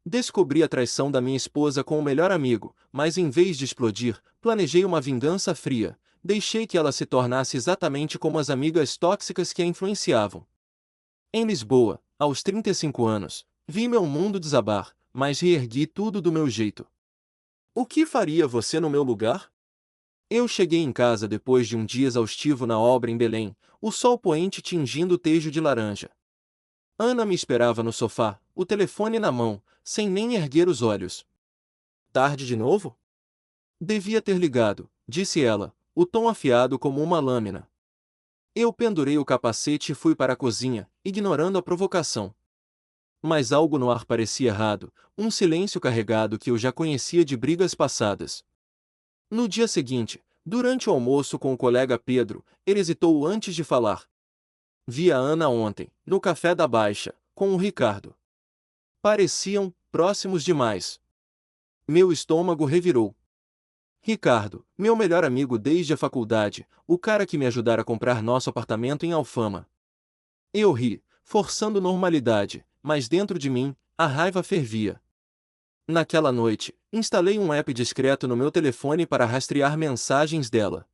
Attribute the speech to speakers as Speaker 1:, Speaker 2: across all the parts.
Speaker 1: Descobri a traição da minha esposa com o melhor amigo, mas em vez de explodir, planejei uma vingança fria. Deixei que ela se tornasse exatamente como as amigas tóxicas que a influenciavam. Em Lisboa, aos 35 anos, vi meu mundo desabar, mas reergui tudo do meu jeito. O que faria você no meu lugar? Eu cheguei em casa depois de um dia exaustivo na obra em Belém, o sol poente tingindo o tejo de laranja. Ana me esperava no sofá, o telefone na mão, sem nem erguer os olhos. Tarde de novo? Devia ter ligado, disse ela, o tom afiado como uma lâmina. Eu pendurei o capacete e fui para a cozinha, ignorando a provocação. Mas algo no ar parecia errado, um silêncio carregado que eu já conhecia de brigas passadas. No dia seguinte, durante o almoço com o colega Pedro, ele hesitou antes de falar. Vi a Ana ontem, no café da Baixa, com o Ricardo. Pareciam próximos demais. Meu estômago revirou. Ricardo, meu melhor amigo desde a faculdade, o cara que me ajudara a comprar nosso apartamento em Alfama. Eu ri, forçando normalidade, mas dentro de mim, a raiva fervia. Naquela noite, instalei um app discreto no meu telefone para rastrear mensagens dela.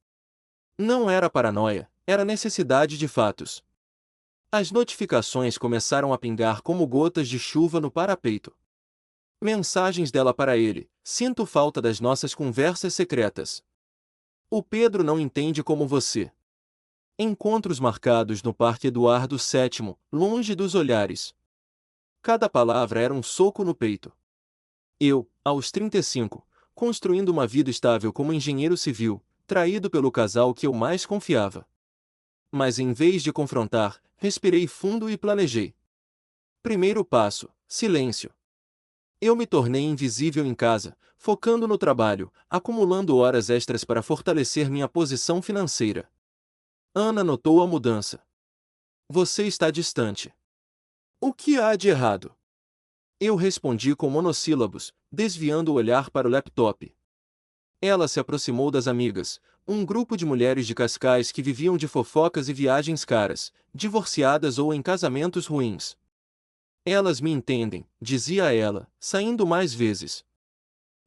Speaker 1: Não era paranoia, era necessidade de fatos. As notificações começaram a pingar como gotas de chuva no parapeito. Mensagens dela para ele: sinto falta das nossas conversas secretas. O Pedro não entende como você. Encontros marcados no Parque Eduardo VII, longe dos olhares. Cada palavra era um soco no peito. Eu, aos 35, construindo uma vida estável como engenheiro civil, traído pelo casal que eu mais confiava. Mas em vez de confrontar, respirei fundo e planejei. Primeiro passo: silêncio. Eu me tornei invisível em casa, focando no trabalho, acumulando horas extras para fortalecer minha posição financeira. Ana notou a mudança. Você está distante. O que há de errado? Eu respondi com monossílabos, desviando o olhar para o laptop. Ela se aproximou das amigas, um grupo de mulheres de Cascais que viviam de fofocas e viagens caras, divorciadas ou em casamentos ruins. Elas me entendem, dizia ela, saindo mais vezes.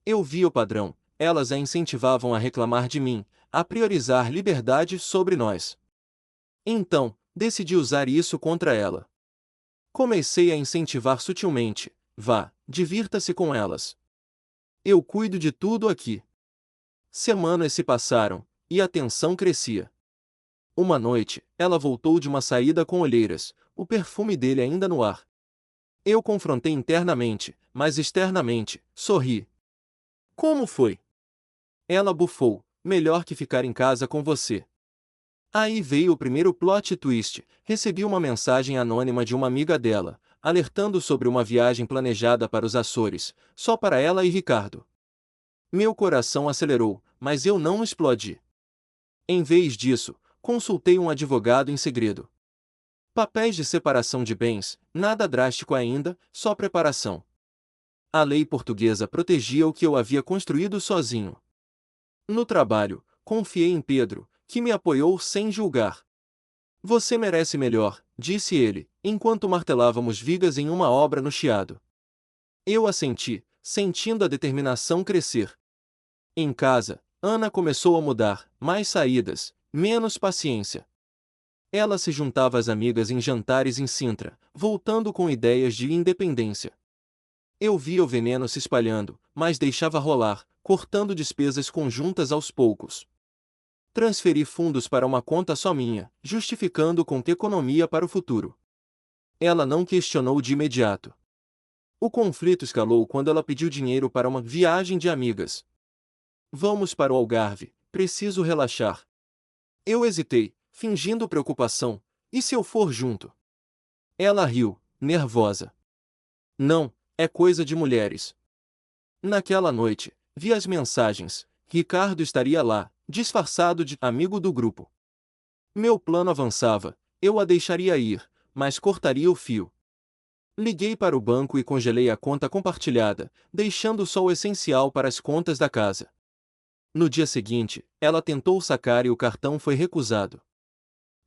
Speaker 1: Eu vi o padrão, elas a incentivavam a reclamar de mim, a priorizar liberdade sobre nós. Então, decidi usar isso contra ela. Comecei a incentivar sutilmente: vá, divirta-se com elas. Eu cuido de tudo aqui. Semanas se passaram, e a tensão crescia. Uma noite, ela voltou de uma saída com olheiras, o perfume dele ainda no ar. Eu confrontei internamente, mas externamente, sorri. Como foi? Ela bufou: melhor que ficar em casa com você. Aí veio o primeiro plot twist: recebi uma mensagem anônima de uma amiga dela, alertando sobre uma viagem planejada para os Açores, só para ela e Ricardo. Meu coração acelerou, mas eu não explodi. Em vez disso, consultei um advogado em segredo. Papéis de separação de bens, nada drástico ainda, só preparação. A lei portuguesa protegia o que eu havia construído sozinho. No trabalho, confiei em Pedro, que me apoiou sem julgar. Você merece melhor, disse ele, enquanto martelávamos vigas em uma obra no chiado. Eu assenti, sentindo a determinação crescer. Em casa, Ana começou a mudar: mais saídas, menos paciência. Ela se juntava às amigas em jantares em Sintra, voltando com ideias de independência. Eu via o veneno se espalhando, mas deixava rolar, cortando despesas conjuntas aos poucos. Transferi fundos para uma conta só minha, justificando com que economia para o futuro. Ela não questionou de imediato. O conflito escalou quando ela pediu dinheiro para uma viagem de amigas. Vamos para o Algarve, preciso relaxar. Eu hesitei, fingindo preocupação. E se eu for junto? Ela riu, nervosa. Não, é coisa de mulheres. Naquela noite, vi as mensagens. Ricardo estaria lá, disfarçado de amigo do grupo. Meu plano avançava: eu a deixaria ir, mas cortaria o fio. Liguei para o banco e congelei a conta compartilhada, deixando só o essencial para as contas da casa. No dia seguinte, ela tentou sacar e o cartão foi recusado.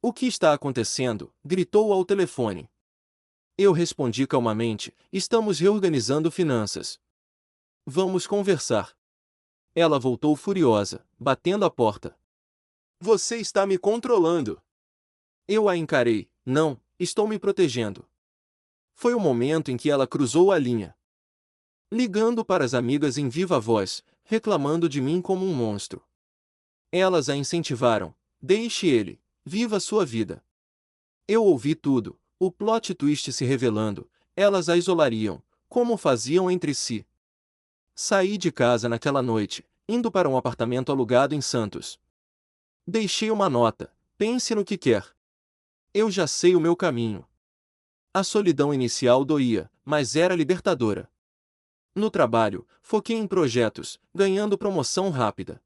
Speaker 1: O que está acontecendo? Gritou ao telefone. Eu respondi calmamente: estamos reorganizando finanças. Vamos conversar. Ela voltou furiosa, batendo a porta. Você está me controlando. Eu a encarei: não, estou me protegendo. Foi o momento em que ela cruzou a linha, ligando para as amigas em viva voz, reclamando de mim como um monstro. Elas a incentivaram: deixe ele, viva sua vida. Eu ouvi tudo, o plot twist se revelando, elas a isolariam, como faziam entre si. Saí de casa naquela noite, indo para um apartamento alugado em Santos. Deixei uma nota: pense no que quer. Eu já sei o meu caminho. A solidão inicial doía, mas era libertadora. No trabalho, foquei em projetos, ganhando promoção rápida.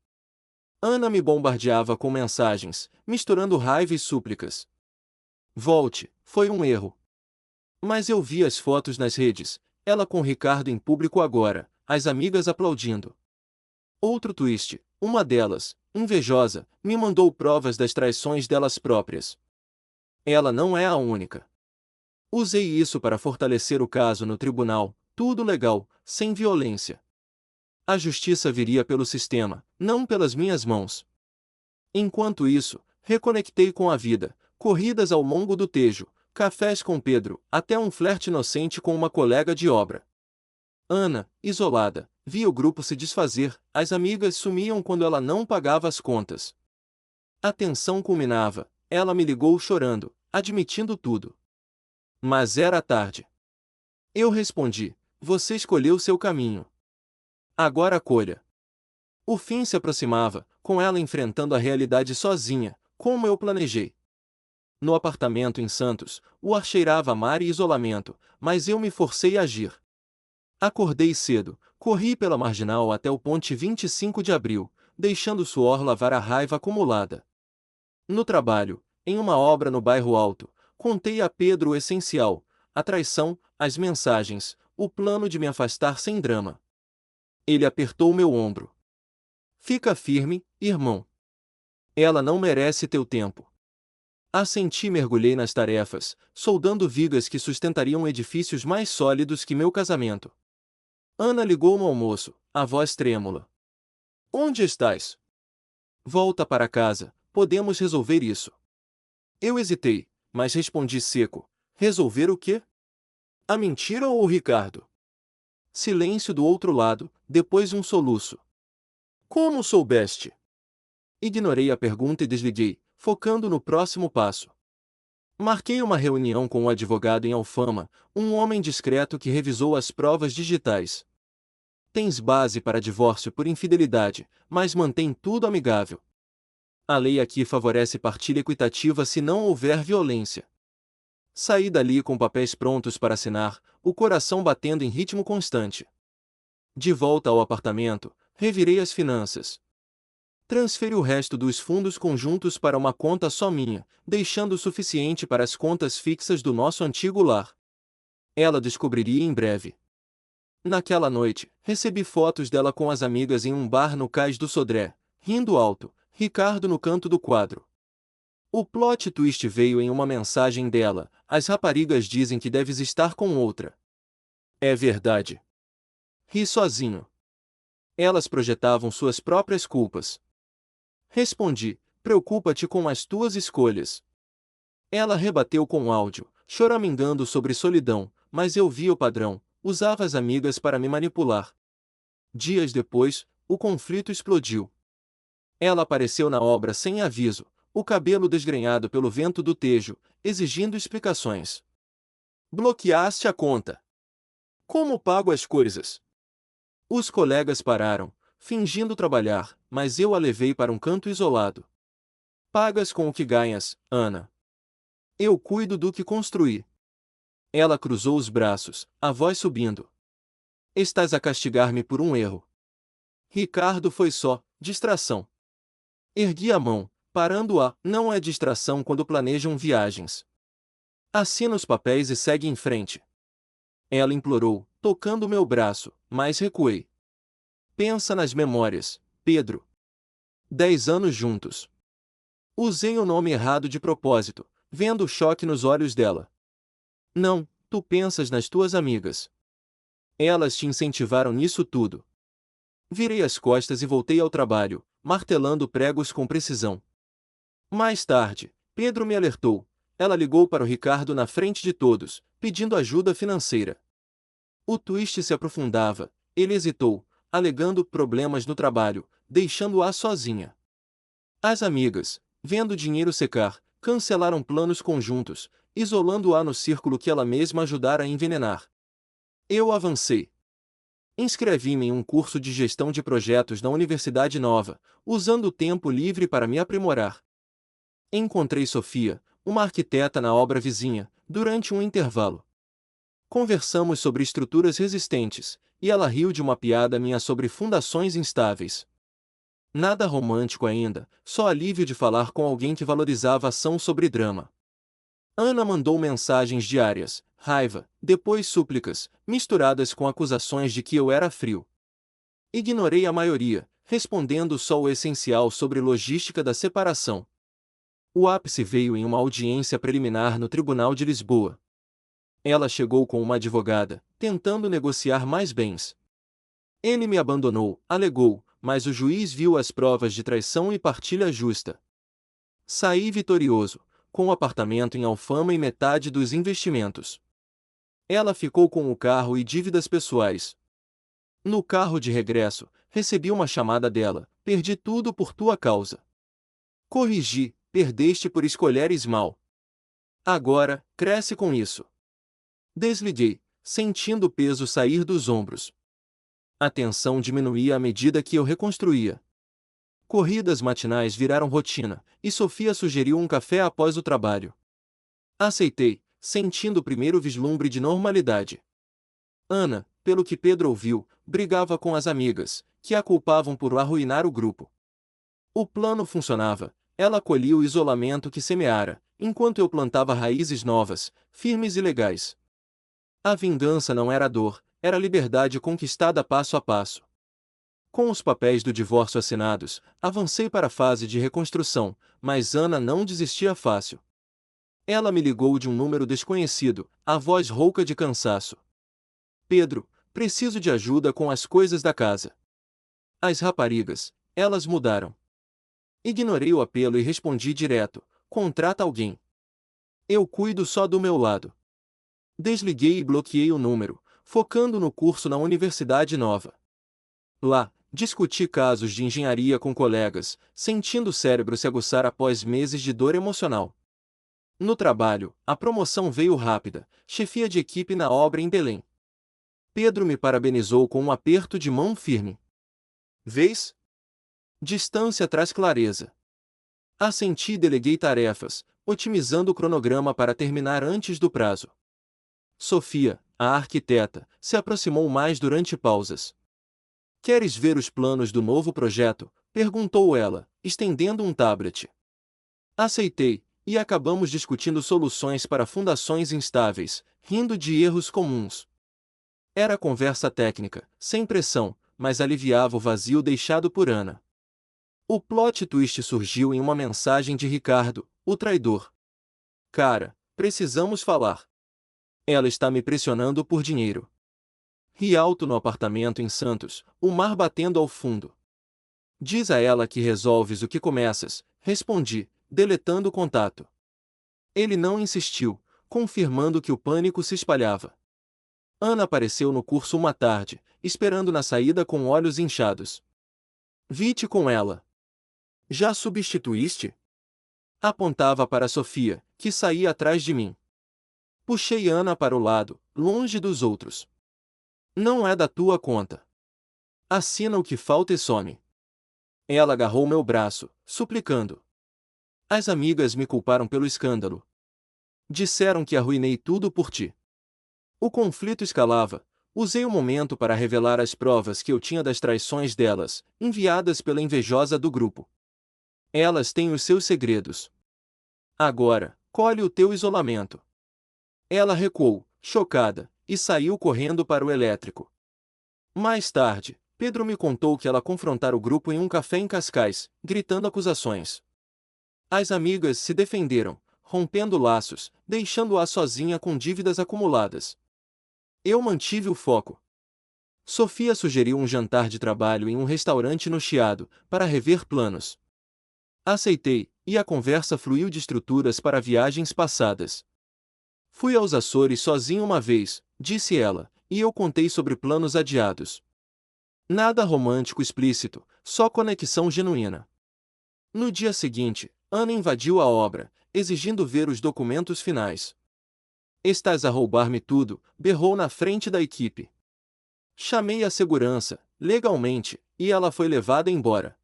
Speaker 1: Ana me bombardeava com mensagens, misturando raiva e súplicas. Volte, foi um erro. Mas eu vi as fotos nas redes, ela com Ricardo em público agora, as amigas aplaudindo. Outro twist, uma delas, invejosa, me mandou provas das traições delas próprias. Ela não é a única. Usei isso para fortalecer o caso no tribunal, tudo legal, sem violência. A justiça viria pelo sistema, não pelas minhas mãos. Enquanto isso, reconectei com a vida, corridas ao longo do Tejo, cafés com Pedro, até um flerte inocente com uma colega de obra. Ana, isolada, via o grupo se desfazer, as amigas sumiam quando ela não pagava as contas. A tensão culminava, ela me ligou chorando, admitindo tudo. Mas era tarde. Eu respondi: você escolheu seu caminho. Agora colha. O fim se aproximava, com ela enfrentando a realidade sozinha, como eu planejei. No apartamento em Santos, o ar cheirava a mar e isolamento, mas eu me forcei a agir. Acordei cedo, corri pela marginal até o ponte 25 de abril, deixando o suor lavar a raiva acumulada. No trabalho, em uma obra no bairro Alto, contei a Pedro o essencial: a traição, as mensagens, o plano de me afastar sem drama. Ele apertou meu ombro. Fica firme, irmão. Ela não merece teu tempo. Assenti e mergulhei nas tarefas, soldando vigas que sustentariam edifícios mais sólidos que meu casamento. Ana ligou no almoço, a voz trêmula. Onde estás? Volta para casa, podemos resolver isso. Eu hesitei, mas respondi seco: resolver o quê? A mentira ou o Ricardo? Silêncio do outro lado, depois um soluço. Como soubeste? Ignorei a pergunta e desliguei, focando no próximo passo. Marquei uma reunião com um advogado em Alfama, um homem discreto que revisou as provas digitais. Tens base para divórcio por infidelidade, mas mantém tudo amigável. A lei aqui favorece partilha equitativa se não houver violência. Saí dali com papéis prontos para assinar, o coração batendo em ritmo constante. De volta ao apartamento, revirei as finanças. Transferi o resto dos fundos conjuntos para uma conta só minha, deixando o suficiente para as contas fixas do nosso antigo lar. Ela descobriria em breve. Naquela noite, recebi fotos dela com as amigas em um bar no Cais do Sodré, rindo alto, Ricardo no canto do quadro. O plot twist veio em uma mensagem dela: as raparigas dizem que deves estar com outra. É verdade. Ri sozinho. Elas projetavam suas próprias culpas. Respondi: preocupa-te com as tuas escolhas. Ela rebateu com áudio, choramingando sobre solidão, mas eu vi o padrão: usava as amigas para me manipular. Dias depois, o conflito explodiu. Ela apareceu na obra sem aviso, o cabelo desgrenhado pelo vento do Tejo, exigindo explicações. Bloqueaste a conta. Como pago as coisas? Os colegas pararam, fingindo trabalhar, mas eu a levei para um canto isolado. Pagas com o que ganhas, Ana. Eu cuido do que construí. Ela cruzou os braços, a voz subindo. Estás a castigar-me por um erro. Ricardo foi só distração. Ergui a mão, parando-a: não é distração quando planejam viagens. Assina os papéis e segue em frente. Ela implorou, tocando meu braço, mas recuei. Pensa nas memórias, Pedro. 10 anos juntos. Usei o nome errado de propósito, vendo o choque nos olhos dela. Não, Tu pensas nas tuas amigas. Elas te incentivaram nisso tudo. Virei as costas e voltei ao trabalho, martelando pregos com precisão. Mais tarde, Pedro me alertou. Ela ligou para o Ricardo na frente de todos, pedindo ajuda financeira. O twist se aprofundava. Ele hesitou, alegando problemas no trabalho, deixando-a sozinha. As amigas, vendo o dinheiro secar, cancelaram planos conjuntos, isolando-a no círculo que ela mesma ajudara a envenenar. Eu avancei. Inscrevi-me em um curso de gestão de projetos na Universidade Nova, usando o tempo livre para me aprimorar. Encontrei Sofia, uma arquiteta na obra vizinha, durante um intervalo. Conversamos sobre estruturas resistentes, e ela riu de uma piada minha sobre fundações instáveis. Nada romântico ainda, só alívio de falar com alguém que valorizava ação sobre drama. Ana mandou mensagens diárias, raiva, depois súplicas, misturadas com acusações de que eu era frio. Ignorei a maioria, respondendo só o essencial sobre logística da separação. O ápice veio em uma audiência preliminar no Tribunal de Lisboa. Ela chegou com uma advogada, tentando negociar mais bens. Ele me abandonou, alegou, mas o juiz viu as provas de traição e partilha justa. Saí vitorioso, com o apartamento em Alfama e metade dos investimentos. Ela ficou com o carro e dívidas pessoais. No carro de regresso, recebi uma chamada dela: perdi tudo por tua causa. Corrigi: perdeste por escolheres mal. Agora, cresce com isso. Desliguei, sentindo o peso sair dos ombros. A tensão diminuía à medida que eu reconstruía. Corridas matinais viraram rotina, e Sofia sugeriu um café após o trabalho. Aceitei, sentindo o primeiro vislumbre de normalidade. Ana, pelo que Pedro ouviu, brigava com as amigas, que a culpavam por arruinar o grupo. O plano funcionava, ela colhia o isolamento que semeara, enquanto eu plantava raízes novas, firmes e legais. A vingança não era dor, era liberdade conquistada passo a passo. Com os papéis do divórcio assinados, avancei para a fase de reconstrução, mas Ana não desistia fácil. Ela me ligou de um número desconhecido, a voz rouca de cansaço. Pedro, preciso de ajuda com as coisas da casa. As raparigas, elas mudaram. Ignorei o apelo e respondi direto: contrata alguém. Eu cuido só do meu lado. Desliguei e bloqueei o número, focando no curso na Universidade Nova. Lá, discuti casos de engenharia com colegas, sentindo o cérebro se aguçar após meses de dor emocional. No trabalho, a promoção veio rápida, chefia de equipe na obra em Belém. Pedro me parabenizou com um aperto de mão firme. Vês? Distância traz clareza. Assenti e deleguei tarefas, otimizando o cronograma para terminar antes do prazo. Sofia, a arquiteta, se aproximou mais durante pausas. Queres ver os planos do novo projeto? Perguntou ela, estendendo um tablet. Aceitei, e acabamos discutindo soluções para fundações instáveis, rindo de erros comuns. Era conversa técnica, sem pressão, mas aliviava o vazio deixado por Ana. O plot twist surgiu em uma mensagem de Ricardo, o traidor. Cara, precisamos falar. Ela está me pressionando por dinheiro. Ri alto no apartamento em Santos, o mar batendo ao fundo. Diz a ela que resolves o que começas, respondi, deletando o contato. Ele não insistiu, confirmando que o pânico se espalhava. Ana apareceu no curso uma tarde, esperando na saída com olhos inchados. Vi-te com ela. Já substituíste? Apontava para Sofia, que saía atrás de mim. Puxei Ana para o lado, longe dos outros. Não é da tua conta. Assina o que falta e some. Ela agarrou meu braço, suplicando. As amigas me culparam pelo escândalo. Disseram que arruinei tudo por ti. O conflito escalava. Usei o momento para revelar as provas que eu tinha das traições delas, enviadas pela invejosa do grupo. Elas têm os seus segredos. Agora, colhe o teu isolamento. Ela recuou, chocada, e saiu correndo para o elétrico. Mais tarde, Pedro me contou que ela confrontara o grupo em um café em Cascais, gritando acusações. As amigas se defenderam, rompendo laços, deixando-a sozinha com dívidas acumuladas. Eu mantive o foco. Sofia sugeriu um jantar de trabalho em um restaurante no Chiado, para rever planos. Aceitei, e a conversa fluiu de estruturas para viagens passadas. Fui aos Açores sozinho uma vez, disse ela, e eu contei sobre planos adiados. Nada romântico explícito, só conexão genuína. No dia seguinte, Ana invadiu a obra, exigindo ver os documentos finais. Estás a roubar-me tudo, berrou na frente da equipe. Chamei a segurança, legalmente, e ela foi levada embora.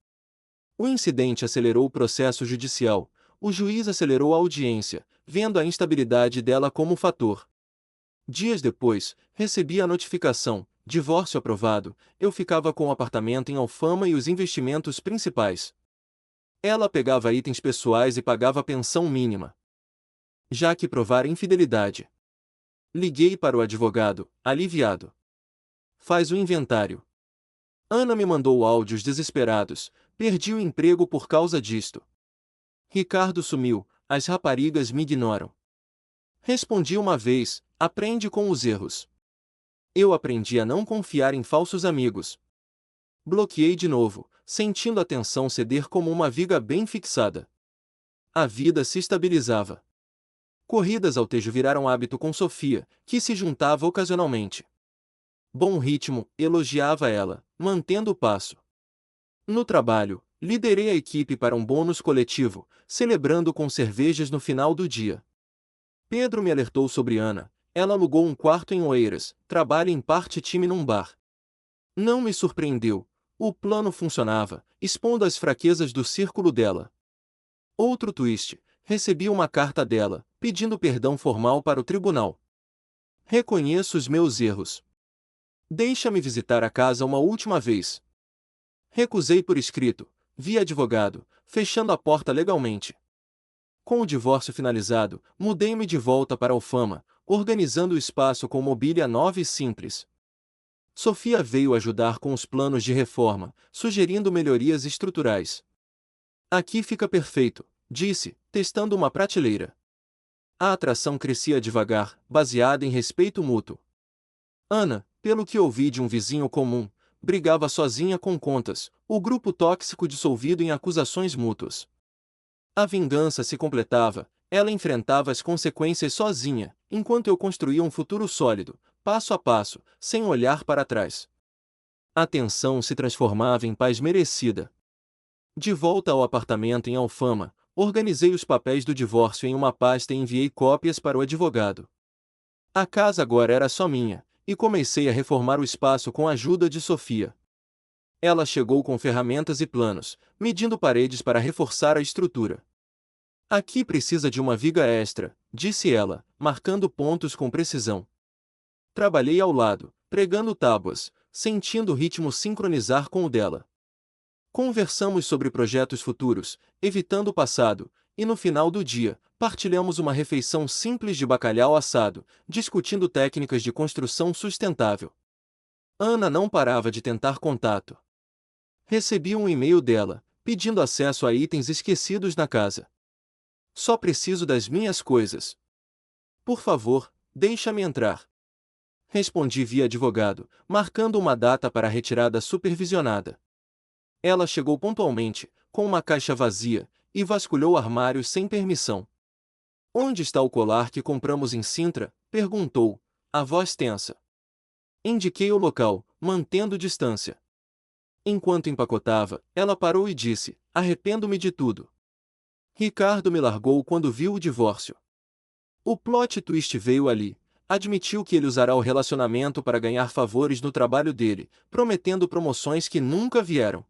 Speaker 1: O incidente acelerou o processo judicial, o juiz acelerou a audiência, vendo a instabilidade dela como fator. Dias depois, recebi a notificação, divórcio aprovado, eu ficava com o apartamento em Alfama e os investimentos principais. Ela pegava itens pessoais e pagava pensão mínima. Já que provar infidelidade. Liguei para o advogado, aliviado. Faz o inventário. Ana me mandou áudios desesperados, perdi o emprego por causa disto. Ricardo sumiu, as raparigas me ignoram. Respondi uma vez, aprende com os erros. Eu aprendi a não confiar em falsos amigos. Bloqueei de novo, sentindo a tensão ceder como uma viga bem fixada. A vida se estabilizava. Corridas ao tejo viraram hábito com Sofia, que se juntava ocasionalmente. Bom ritmo, elogiava ela, mantendo o passo. No trabalho, liderei a equipe para um bônus coletivo, celebrando com cervejas no final do dia. Pedro me alertou sobre Ana, ela alugou um quarto em Oeiras, trabalha em part-time num bar. Não me surpreendeu, o plano funcionava, expondo as fraquezas do círculo dela. Outro twist, recebi uma carta dela, pedindo perdão formal para o tribunal. Reconheço os meus erros. Deixa-me visitar a casa uma última vez. Recusei por escrito, via advogado, fechando a porta legalmente. Com o divórcio finalizado, mudei-me de volta para Alfama, organizando o espaço com mobília nova e simples. Sofia veio ajudar com os planos de reforma, sugerindo melhorias estruturais. Aqui fica perfeito, disse, testando uma prateleira. A atração crescia devagar, baseada em respeito mútuo. Ana, pelo que ouvi de um vizinho comum, brigava sozinha com contas, o grupo tóxico dissolvido em acusações mútuas. A vingança se completava, ela enfrentava as consequências sozinha, enquanto eu construía um futuro sólido, passo a passo, sem olhar para trás. A tensão se transformava em paz merecida. De volta ao apartamento em Alfama, organizei os papéis do divórcio em uma pasta e enviei cópias para o advogado. A casa agora era só minha, e comecei a reformar o espaço com a ajuda de Sofia. Ela chegou com ferramentas e planos, medindo paredes para reforçar a estrutura. Aqui precisa de uma viga extra, disse ela, marcando pontos com precisão. Trabalhei ao lado, pregando tábuas, sentindo o ritmo sincronizar com o dela. Conversamos sobre projetos futuros, evitando o passado, e no final do dia, partilhamos uma refeição simples de bacalhau assado, discutindo técnicas de construção sustentável. Ana não parava de tentar contato. Recebi um e-mail dela, pedindo acesso a itens esquecidos na casa. Só preciso das minhas coisas. Por favor, deixa-me entrar. Respondi via advogado, marcando uma data para a retirada supervisionada. Ela chegou pontualmente, com uma caixa vazia, e vasculhou armários sem permissão. Onde está o colar que compramos em Sintra? Perguntou, a voz tensa. Indiquei o local, mantendo distância. Enquanto empacotava, ela parou e disse, arrependo-me de tudo. Ricardo me largou quando viu o divórcio. O plot twist veio ali. Admitiu que ele usará o relacionamento para ganhar favores no trabalho dele, prometendo promoções que nunca vieram.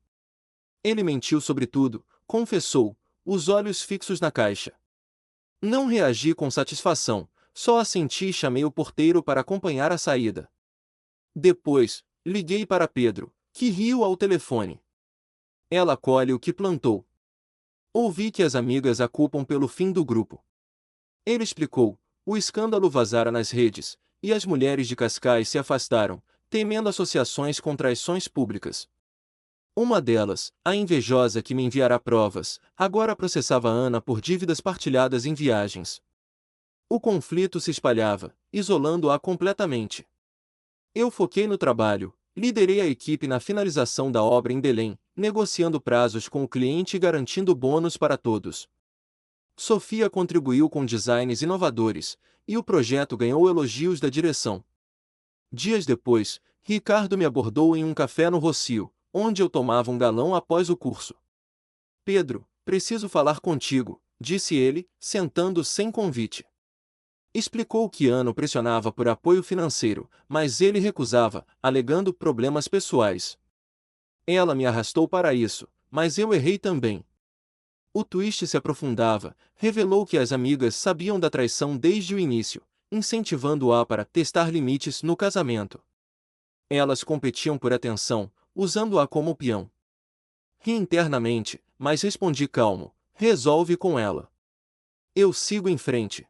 Speaker 1: Ele mentiu sobre tudo, confessou, os olhos fixos na caixa. Não reagi com satisfação, só assenti e chamei o porteiro para acompanhar a saída. Depois, liguei para Pedro, que riu ao telefone. Ela colhe o que plantou. Ouvi que as amigas a culpam pelo fim do grupo. Ele explicou, o escândalo vazara nas redes, e as mulheres de Cascais se afastaram, temendo associações com traições públicas. Uma delas, a invejosa que me enviará provas, agora processava Ana por dívidas partilhadas em viagens. O conflito se espalhava, isolando-a completamente. Eu foquei no trabalho, liderei a equipe na finalização da obra em Belém, negociando prazos com o cliente e garantindo bônus para todos. Sofia contribuiu com designs inovadores, e o projeto ganhou elogios da direção. Dias depois, Ricardo me abordou em um café no Rossio, onde eu tomava um galão após o curso. Pedro, preciso falar contigo, disse ele, sentando sem convite. Explicou que Ana o pressionava por apoio financeiro, mas ele recusava, alegando problemas pessoais. Ela me arrastou para isso, mas eu errei também. O twist se aprofundava, revelou que as amigas sabiam da traição desde o início, incentivando-a para testar limites no casamento. Elas competiam por atenção, usando-a como peão. Ri internamente, mas respondi calmo: resolve com ela. Eu sigo em frente.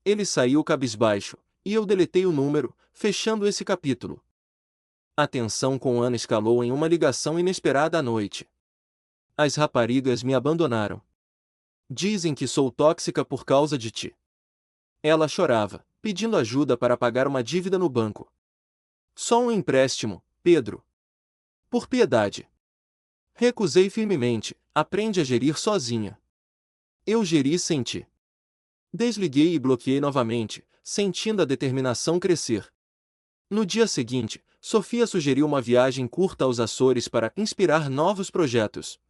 Speaker 1: Ele saiu cabisbaixo, e eu deletei o número, fechando esse capítulo. A tensão com Ana escalou em uma ligação inesperada à noite. As raparigas me abandonaram. Dizem que sou tóxica por causa de ti. Ela chorava, pedindo ajuda para pagar uma dívida no banco. Só um empréstimo, Pedro. Por piedade. Recusei firmemente: aprende a gerir sozinha. Eu geri sem ti. Desliguei e bloqueei novamente, sentindo a determinação crescer. No dia seguinte, Sofia sugeriu uma viagem curta aos Açores para inspirar novos projetos.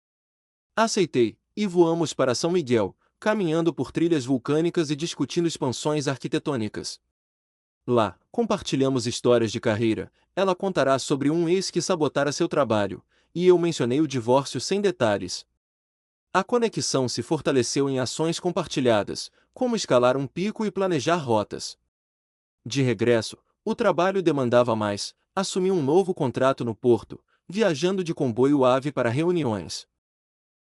Speaker 1: Aceitei, e voamos para São Miguel, caminhando por trilhas vulcânicas e discutindo expansões arquitetônicas. Lá, compartilhamos histórias de carreira. Ela contará sobre um ex que sabotara seu trabalho, e eu mencionei o divórcio sem detalhes. A conexão se fortaleceu em ações compartilhadas, como escalar um pico e planejar rotas. De regresso, o trabalho demandava mais, assumi um novo contrato no porto, viajando de comboio AVE para reuniões.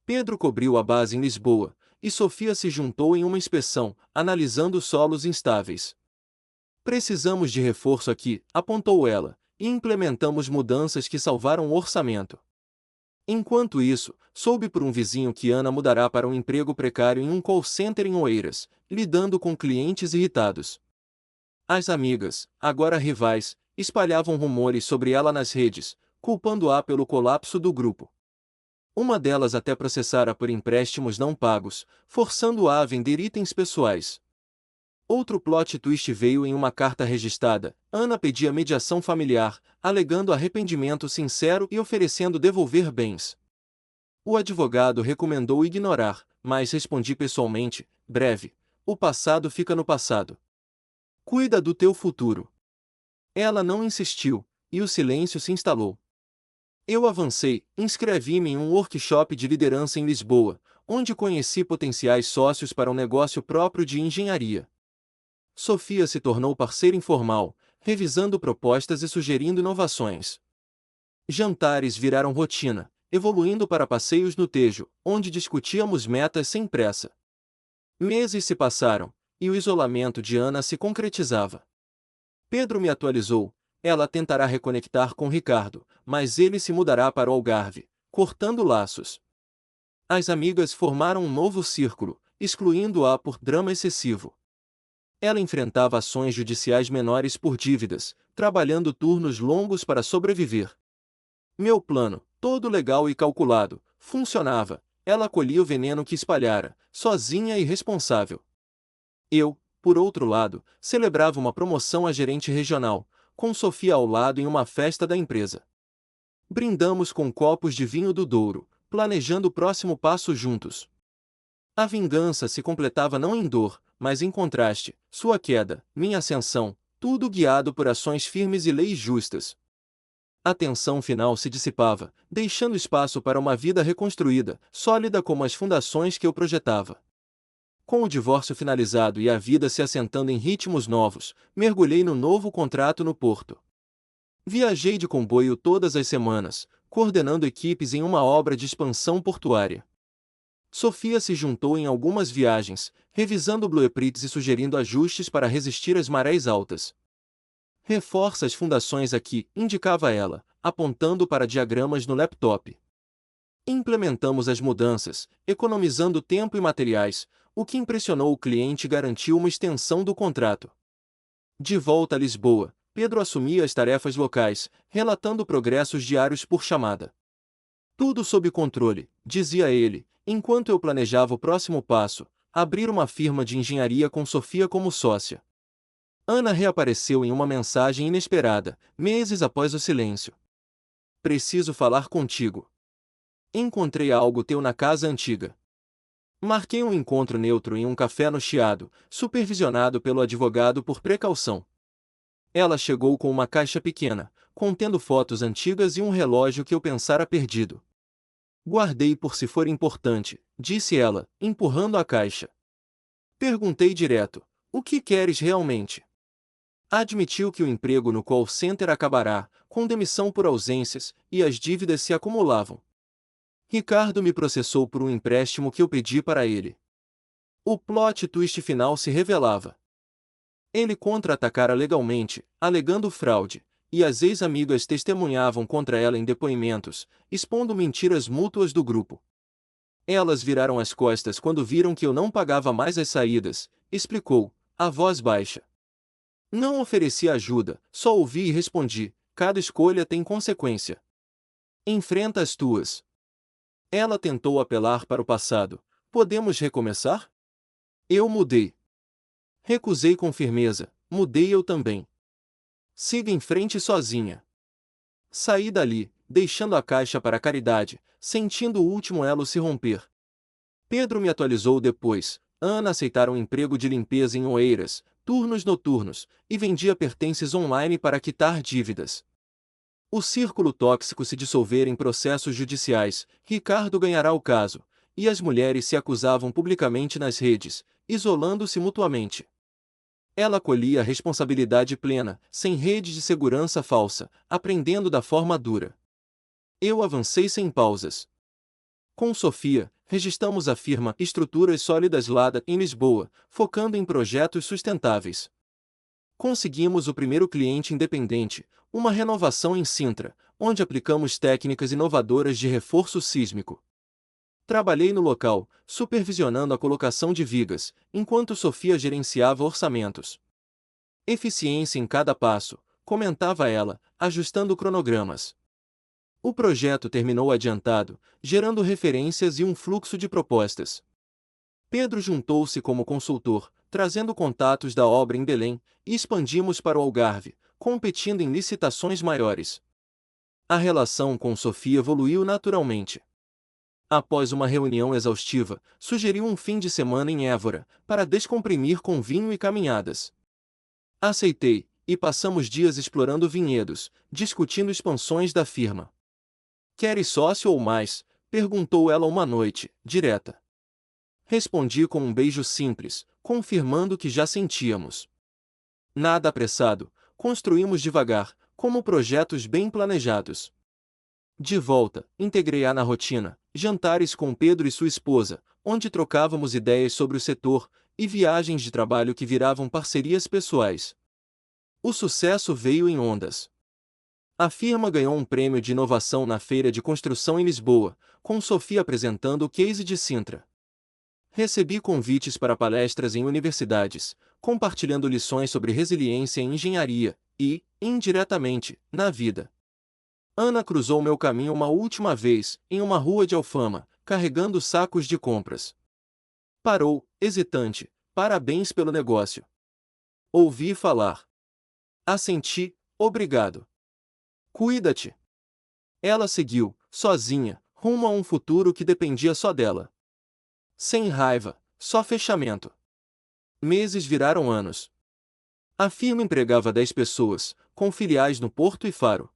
Speaker 1: Pedro cobriu a base em Lisboa, e Sofia se juntou em uma inspeção, analisando solos instáveis. Precisamos de reforço aqui, apontou ela, e implementamos mudanças que salvaram o orçamento. Enquanto isso, soube por um vizinho que Ana mudará para um emprego precário em um call center em Oeiras, lidando com clientes irritados. As amigas, agora rivais, espalhavam rumores sobre ela nas redes, culpando-a pelo colapso do grupo. Uma delas até processara por empréstimos não pagos, forçando-a a vender itens pessoais. Outro plot twist veio em uma carta registrada. Ana pedia mediação familiar, alegando arrependimento sincero e oferecendo devolver bens. O advogado recomendou ignorar, mas respondi pessoalmente: breve, o passado fica no passado. Cuida do teu futuro. Ela não insistiu, e o silêncio se instalou. Eu avancei, inscrevi-me em um workshop de liderança em Lisboa, onde conheci potenciais sócios para um negócio próprio de engenharia. Sofia se tornou parceira informal, revisando propostas e sugerindo inovações. Jantares viraram rotina, evoluindo para passeios no Tejo, onde discutíamos metas sem pressa. Meses se passaram, e o isolamento de Ana se concretizava. Pedro me atualizou: ela tentará reconectar com Ricardo, mas ele se mudará para o Algarve, cortando laços. As amigas formaram um novo círculo, excluindo-a por drama excessivo. Ela enfrentava ações judiciais menores por dívidas, trabalhando turnos longos para sobreviver. Meu plano, todo legal e calculado, funcionava. Ela colhia o veneno que espalhara, sozinha e irresponsável. Eu, por outro lado, celebrava uma promoção a gerente regional, com Sofia ao lado em uma festa da empresa. Brindamos com copos de vinho do Douro, planejando o próximo passo juntos. A vingança se completava não em dor, mas em contraste: sua queda, minha ascensão, tudo guiado por ações firmes e leis justas. A tensão final se dissipava, deixando espaço para uma vida reconstruída, sólida como as fundações que eu projetava. Com o divórcio finalizado e a vida se assentando em ritmos novos, mergulhei no novo contrato no Porto. Viajei de comboio todas as semanas, coordenando equipes em uma obra de expansão portuária. Sofia se juntou em algumas viagens, revisando blueprints e sugerindo ajustes para resistir às marés altas. Reforça as fundações aqui, indicava ela, apontando para diagramas no laptop. Implementamos as mudanças, economizando tempo e materiais, o que impressionou o cliente e garantiu uma extensão do contrato. De volta a Lisboa, Pedro assumia as tarefas locais, relatando progressos diários por chamada. Tudo sob controle, dizia ele, enquanto eu planejava o próximo passo, abrir uma firma de engenharia com Sofia como sócia. Ana reapareceu em uma mensagem inesperada, meses após o silêncio. Preciso falar contigo. Encontrei algo teu na casa antiga. Marquei um encontro neutro em um café no Chiado, supervisionado pelo advogado por precaução. Ela chegou com uma caixa pequena, contendo fotos antigas e um relógio que eu pensara perdido. Guardei por se for importante, disse ela, empurrando a caixa. Perguntei direto: o que queres realmente? Admitiu que o emprego no call center acabará, com demissão por ausências, e as dívidas se acumulavam. Ricardo me processou por um empréstimo que eu pedi para ele. O plot twist final se revelava. Ele contra-atacara legalmente, alegando fraude, e as ex-amigas testemunhavam contra ela em depoimentos, expondo mentiras mútuas do grupo. Elas viraram as costas quando viram que eu não pagava mais as saídas, explicou, a voz baixa. Não ofereci ajuda, só ouvi e respondi, cada escolha tem consequência. Enfrenta as tuas. Ela tentou apelar para o passado. Podemos recomeçar? Eu mudei. Recusei com firmeza. Mudei eu também. Siga em frente sozinha. Saí dali, deixando a caixa para a caridade, sentindo o último elo se romper. Pedro me atualizou depois. Ana aceitara um emprego de limpeza em Oeiras, turnos noturnos, e vendia pertences online para quitar dívidas. O círculo tóxico se dissolver em processos judiciais, Ricardo ganhará o caso, e as mulheres se acusavam publicamente nas redes, isolando-se mutuamente. Ela colhia a responsabilidade plena, sem rede de segurança falsa, aprendendo da forma dura. Eu avancei sem pausas. Com Sofia, registramos a firma Estruturas Sólidas Lada em Lisboa, focando em projetos sustentáveis. Conseguimos o primeiro cliente independente, uma renovação em Sintra, onde aplicamos técnicas inovadoras de reforço sísmico. Trabalhei no local, supervisionando a colocação de vigas, enquanto Sofia gerenciava orçamentos. Eficiência em cada passo, comentava ela, ajustando cronogramas. O projeto terminou adiantado, gerando referências e um fluxo de propostas. Pedro juntou-se como consultor, trazendo contatos da obra em Belém, e expandimos para o Algarve, competindo em licitações maiores. A relação com Sofia evoluiu naturalmente. Após uma reunião exaustiva, sugeriu um fim de semana em Évora, para descomprimir com vinho e caminhadas. Aceitei, e passamos dias explorando vinhedos, discutindo expansões da firma. Queres sócio ou mais? Perguntou ela uma noite, direta. Respondi com um beijo simples, confirmando que já sentíamos. Nada apressado, construímos devagar, como projetos bem planejados. De volta, integrei-a na rotina, jantares com Pedro e sua esposa, onde trocávamos ideias sobre o setor, e viagens de trabalho que viravam parcerias pessoais. O sucesso veio em ondas. A firma ganhou um prêmio de inovação na Feira de Construção em Lisboa, com Sofia apresentando o case de Sintra. Recebi convites para palestras em universidades, compartilhando lições sobre resiliência em engenharia e, indiretamente, na vida. Ana cruzou meu caminho uma última vez, em uma rua de Alfama, carregando sacos de compras. Parou, hesitante. Parabéns pelo negócio. Ouvi falar. Assenti, obrigado. Cuida-te. Ela seguiu, sozinha, rumo a um futuro que dependia só dela. Sem raiva, só fechamento. Meses viraram anos. A firma empregava 10 pessoas, com filiais no Porto e Faro.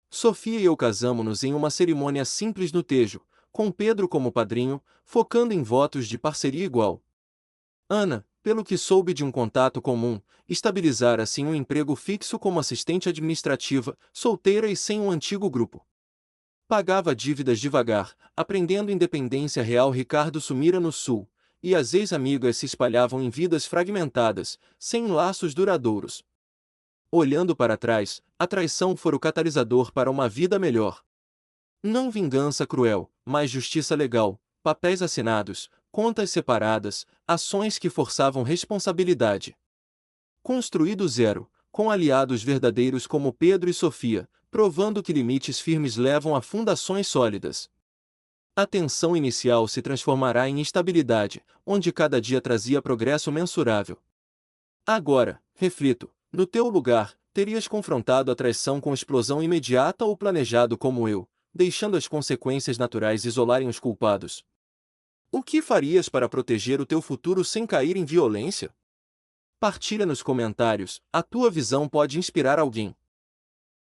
Speaker 1: Sofia e eu casamo-nos em uma cerimônia simples no Tejo, com Pedro como padrinho, focando em votos de parceria igual. Ana, pelo que soube de um contato comum, estabilizara assim um emprego fixo como assistente administrativa, solteira e sem um antigo grupo. Pagava dívidas devagar, aprendendo independência real. Ricardo sumira no sul, e as ex-amigas se espalhavam em vidas fragmentadas, sem laços duradouros. Olhando para trás, a traição fora o catalisador para uma vida melhor. Não vingança cruel, mas justiça legal, papéis assinados, contas separadas, ações que forçavam responsabilidade. Construí do zero, com aliados verdadeiros como Pedro e Sofia, provando que limites firmes levam a fundações sólidas. A tensão inicial se transformará em estabilidade, onde cada dia trazia progresso mensurável. Agora, reflito, no teu lugar, terias confrontado a traição com explosão imediata ou planejado como eu, deixando as consequências naturais isolarem os culpados? O que farias para proteger o teu futuro sem cair em violência? Partilha nos comentários, a tua visão pode inspirar alguém.